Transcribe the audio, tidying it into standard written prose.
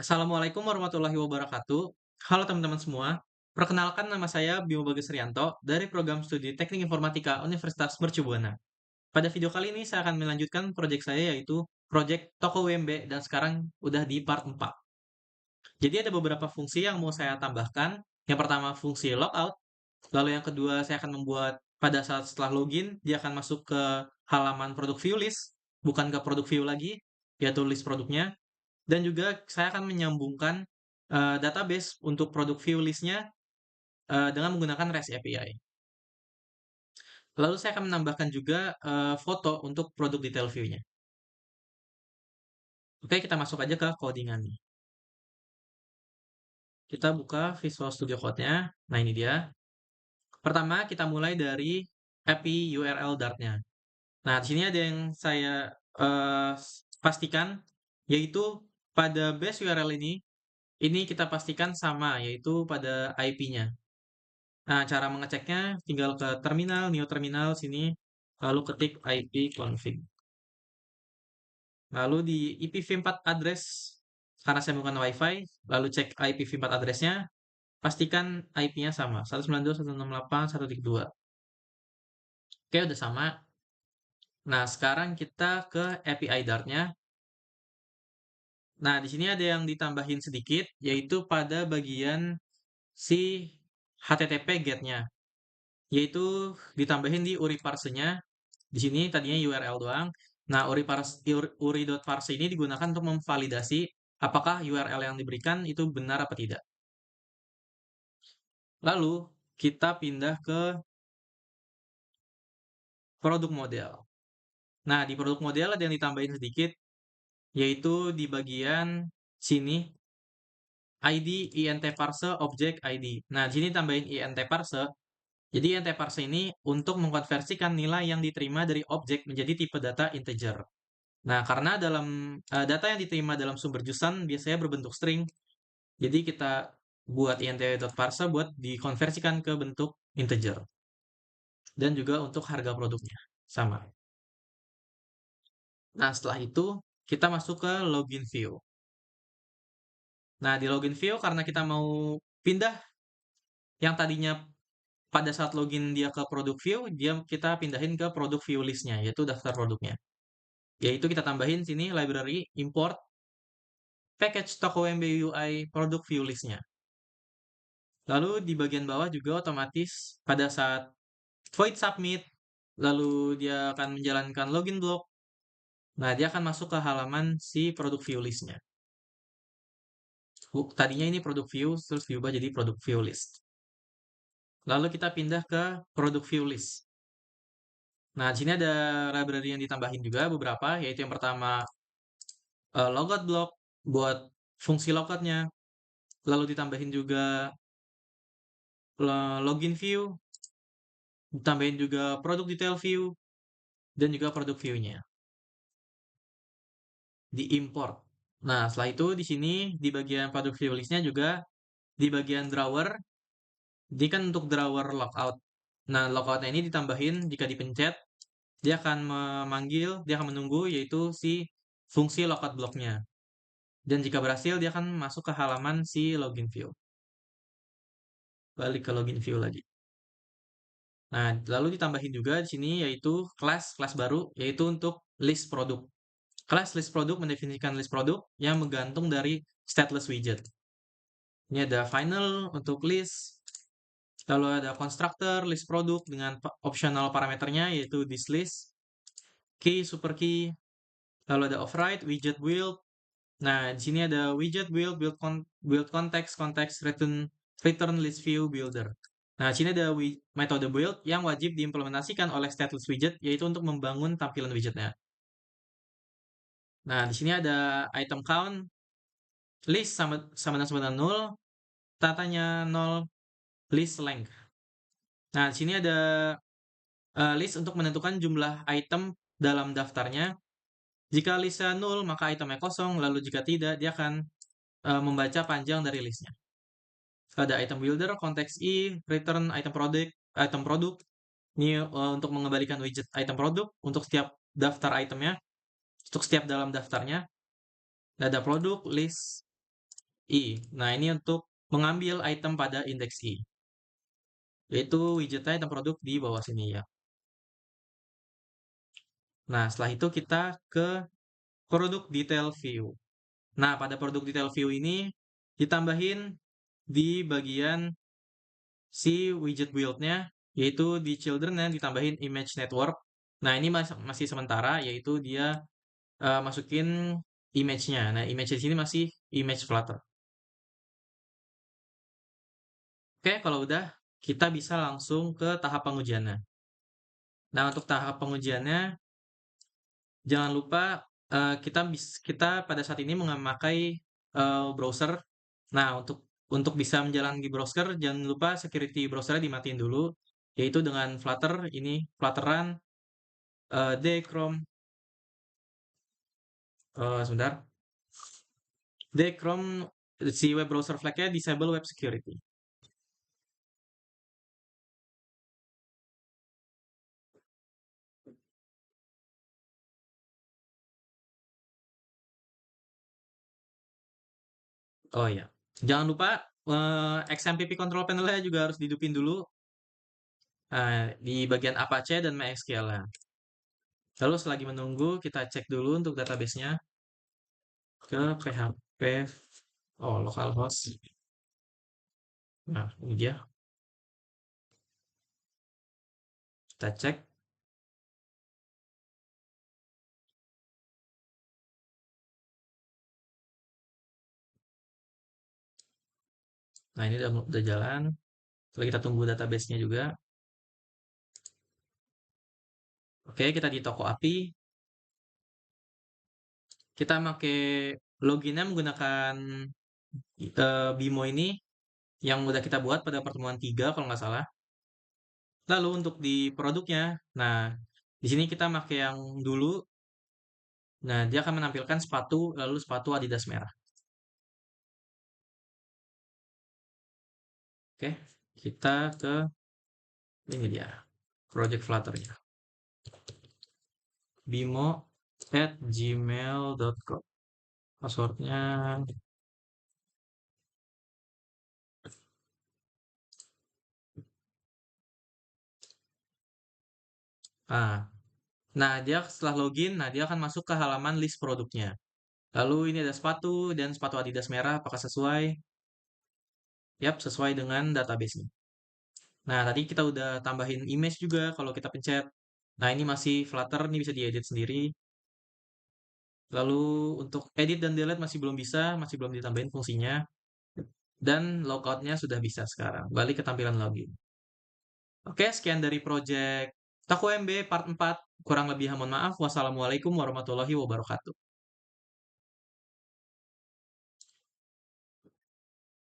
Assalamualaikum warahmatullahi wabarakatuh. Halo teman-teman semua. Perkenalkan nama saya Bimo Bagas Rianto dari program studi Teknik Informatika Universitas Mercu Buana. Pada video kali ini saya akan melanjutkan proyek saya yaitu proyek Toko WMB dan sekarang udah di part 4. Jadi ada beberapa fungsi yang mau saya tambahkan. Yang pertama fungsi logout, lalu yang kedua saya akan membuat pada saat setelah login dia akan masuk ke halaman produk view list, bukan ke produk view lagi, yaitu list produknya. Dan juga saya akan menyambungkan, database untuk produk view list-nya, dengan menggunakan REST API. Lalu saya akan menambahkan juga, foto untuk produk detail view-nya. Oke, kita masuk aja ke codingan-nya. Kita buka Visual Studio Code-nya. Nah, ini dia. Pertama, kita mulai dari API URL Dart-nya. Nah, di sini ada yang saya, pastikan, yaitu pada base URL ini kita pastikan sama, yaitu pada IP-nya. Nah, cara mengeceknya tinggal ke terminal, new terminal sini, lalu ketik ipconfig. Lalu di IPv4 address, karena saya menggunakan WiFi, lalu cek IPv4 address-nya, pastikan IP-nya sama, 192.168.1.2. Oke, udah sama. Nah, sekarang kita ke API Dart-nya. Nah, di sini ada yang ditambahin sedikit, yaitu pada bagian si HTTP GET-nya, yaitu ditambahin di URI parse-nya. Di sini tadinya URL doang. Nah, uri.parse ini digunakan untuk memvalidasi apakah URL yang diberikan itu benar apa tidak. Lalu, kita pindah ke produk model. Nah, di produk model ada yang ditambahin sedikit, yaitu di bagian sini, ID int parse object ID. Nah, di sini tambahin int parse. Jadi int parse ini untuk mengkonversikan nilai yang diterima dari objek menjadi tipe data integer. Nah, karena dalam data yang diterima dalam sumber JSON biasanya berbentuk string, jadi kita buat int.parse buat dikonversikan ke bentuk integer. Dan juga untuk harga produknya, sama. Nah, setelah itu kita masuk ke login view. Nah, di login view karena kita mau pindah yang tadinya pada saat login dia ke produk view, kita pindahin ke produk view list-nya, yaitu daftar produknya. Yaitu kita tambahin sini library import package toko MBUI produk view list-nya. Lalu di bagian bawah juga otomatis pada saat void submit, lalu dia akan menjalankan login block. Nah, dia akan masuk ke halaman si produk view list-nya. Tadinya ini produk view, terus diubah jadi produk view list. Lalu kita pindah ke produk view list. Nah, di sini ada library yang ditambahin juga beberapa, yaitu yang pertama logout block buat fungsi logoutnya. Lalu ditambahin juga login view, ditambahin juga produk detail view, dan juga produk view-nya. Diimport. Nah, setelah itu di sini di bagian produk view list-nya juga di bagian drawer, ini kan untuk drawer logout. Nah, logout-nya ini ditambahin jika dipencet, dia akan menunggu yaitu si fungsi logout block-nya. Dan jika berhasil, dia akan masuk ke halaman si login view. Balik ke login view lagi. Nah, lalu ditambahin juga di sini yaitu kelas baru, yaitu untuk list produk. Kelas list produk mendefinisikan list produk yang menggantung dari stateless widget. Ini ada final untuk list, lalu ada constructor list produk dengan optional parameternya yaitu thisList, key, super key, lalu ada override, widget build. Nah, di sini ada widget build, build context, return list view builder. Nah, di sini ada metode build yang wajib diimplementasikan oleh stateless widget yaitu untuk membangun tampilan widgetnya. Nah, di sini ada item count, list sama dengan 0, tatanya 0, list length. Nah, di sini ada list untuk menentukan jumlah item dalam daftarnya. Jika listnya 0, maka itemnya kosong, lalu jika tidak, dia akan membaca panjang dari listnya. Ada item builder, konteks i, return item produk. Ini untuk mengembalikan widget item produk untuk setiap daftar itemnya, untuk setiap dalam daftarnya. Ada produk, list, I. Nah, ini untuk mengambil item pada indeks I, yaitu widgetnya item produk di bawah sini ya. Nah, setelah itu kita ke produk detail view. Nah, pada produk detail view ini ditambahin di bagian si widget build-nya, yaitu di children-nya ditambahin image network. Nah, ini masih sementara, yaitu dia masukin image-nya. Nah, image di sini masih image Flutter. Oke, kalau udah, kita bisa langsung ke tahap pengujiannya. Nah, untuk tahap pengujiannya, jangan lupa kita pada saat ini memakai browser. Nah, untuk bisa menjalan di browser, jangan lupa security browsernya dimatiin dulu, yaitu dengan Flutter ini Flutteran Chrome sebentar. Chrome si web browser flag-nya disable web security. Oh iya. Jangan lupa XMPP control panel-nya juga harus dihidupin dulu di bagian Apache dan MySQL-nya. Lalu selagi menunggu, kita cek dulu untuk database-nya ke PHP localhost. Nah, ini dia. Kita cek. Nah, ini udah jalan. Setelah kita tunggu database-nya juga. Oke, kita di toko API. Kita pakai loginnya menggunakan Bimo ini yang udah kita buat pada pertemuan 3 kalau nggak salah. Lalu untuk di produknya, nah di sini kita pakai yang dulu. Nah, dia akan menampilkan sepatu, lalu sepatu Adidas merah. Oke, kita ke ini dia, project Flutter-nya. bimo@gmail.com. Passwordnya. Ah, nah dia setelah login, nah dia akan masuk ke halaman list produknya. Lalu ini ada sepatu dan sepatu Adidas merah, apakah sesuai? Yap, sesuai dengan database-nya. Nah, tadi kita udah tambahin image juga kalau kita pencet. Nah, ini masih Flutter, ini bisa diedit sendiri. Lalu untuk edit dan delete masih belum bisa, masih belum ditambahin fungsinya. Dan logoutnya sudah bisa sekarang. Balik ke tampilan login. Oke, sekian dari project Taku MB part 4. Kurang lebih mohon maaf. Wassalamualaikum warahmatullahi wabarakatuh.